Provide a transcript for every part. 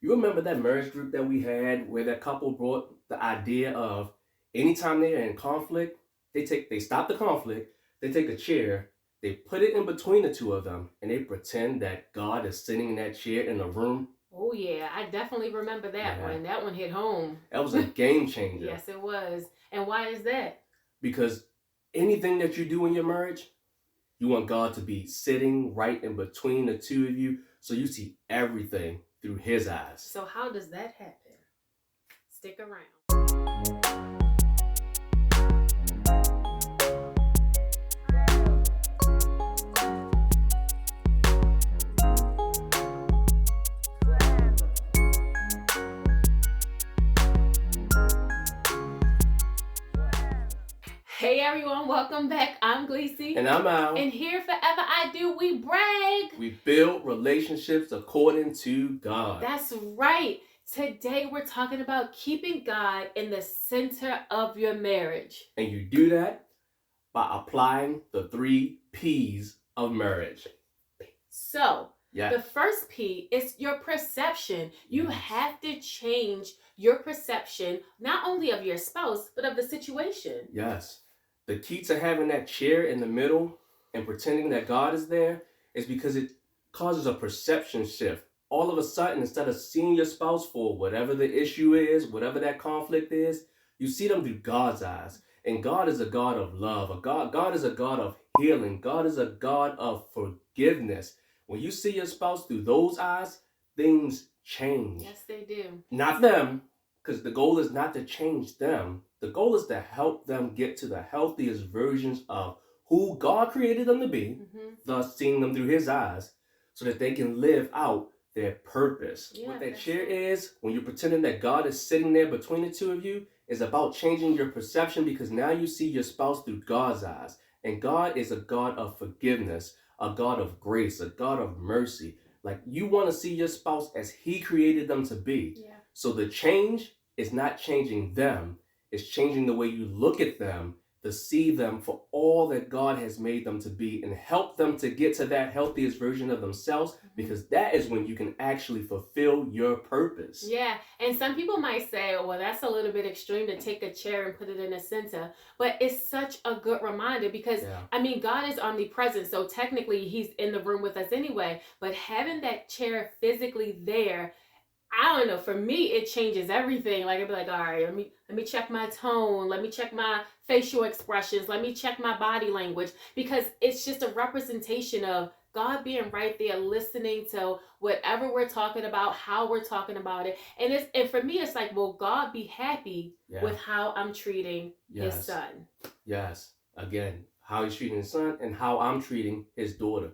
You remember that marriage group that we had where that couple brought the idea of anytime they're in conflict, they stop the conflict, they take a chair, they put it in between the two of them, and they pretend that God is sitting in that chair in the room. Oh yeah, I definitely remember that one. That one hit home. That was a game changer. Yes, it was. And why is that? Because anything that you do in your marriage, you want God to be sitting right in between the two of you, so you see everything through his eyes. So how does that happen? Stick around. Hey everyone, welcome back. I'm Gleesy. And I'm Al. And here, Forever I Do, we brag. We build relationships according to God. That's right. Today we're talking about keeping God in the center of your marriage. And you do that by applying the 3 P's of marriage. So, the first P is your perception. You have to change your perception, not only of your spouse, but of the situation. Yes. The key to having that chair in the middle and pretending that God is there is because it causes a perception shift. All of a sudden, instead of seeing your spouse for whatever the issue is, whatever that conflict is, you see them through God's eyes. And God is a God of love. God is a God of healing. God is a God of forgiveness. When you see your spouse through those eyes, things change. Yes, they do. Not them, because the goal is not to change them. The goal is to help them get to the healthiest versions of who God created them to be, thus seeing them through his eyes, so that they can live out their purpose. What that chair is, when you're pretending that God is sitting there between the two of you, is about changing your perception, because now you see your spouse through God's eyes. And God is a God of forgiveness, a God of grace, a God of mercy. Like, you want to see your spouse as he created them to be. Yeah. So the change is not changing them. It's changing the way you look at them, to see them for all that God has made them to be, and help them to get to that healthiest version of themselves, because that is when you can actually fulfill your purpose. Yeah, and some people might say, well, that's a little bit extreme to take a chair and put it in the center, but it's such a good reminder because, I mean, God is omnipresent, so technically he's in the room with us anyway, but having that chair physically there, I don't know, for me, it changes everything. Like, I'd be like, all right, let me check my tone. Let me check my facial expressions. Let me check my body language, because it's just a representation of God being right there, listening to whatever we're talking about, how we're talking about it. And for me, it's like, will God be happy with how I'm treating his son? Yes. Again, how he's treating his son and how I'm treating his daughter.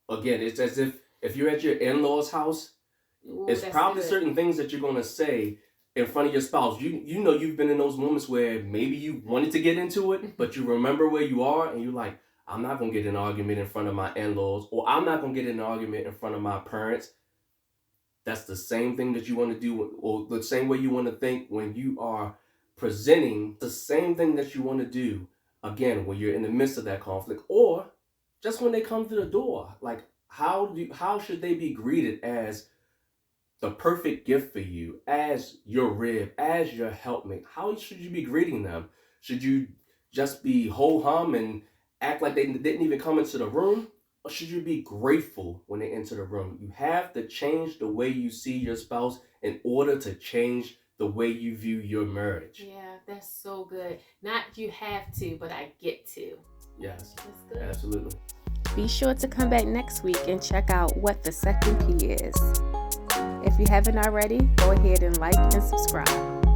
Again, it's as if you're at your in-laws' house, it's probably certain things that you're going to say in front of your spouse. You know, you've been in those moments where maybe you wanted to get into it, but you remember where you are and you're like, I'm not going to get in an argument in front of my in-laws, or I'm not going to get in an argument in front of my parents. That's the same thing that you want to do, or the same way you want to think when you are presenting, the same thing that you want to do, again, when you're in the midst of that conflict, or just when they come to the door. Like, how should they be greeted as the perfect gift for you, as your rib, as your helpmate? How should you be greeting them? Should you just be ho-hum and act like they didn't even come into the room? Or should you be grateful when they enter the room? You have to change the way you see your spouse in order to change the way you view your marriage. Yeah, that's so good. Not you have to, but I get to. Yes, that's good. Absolutely. Be sure to come back next week and check out what the second P is. If you haven't already, go ahead and like and subscribe.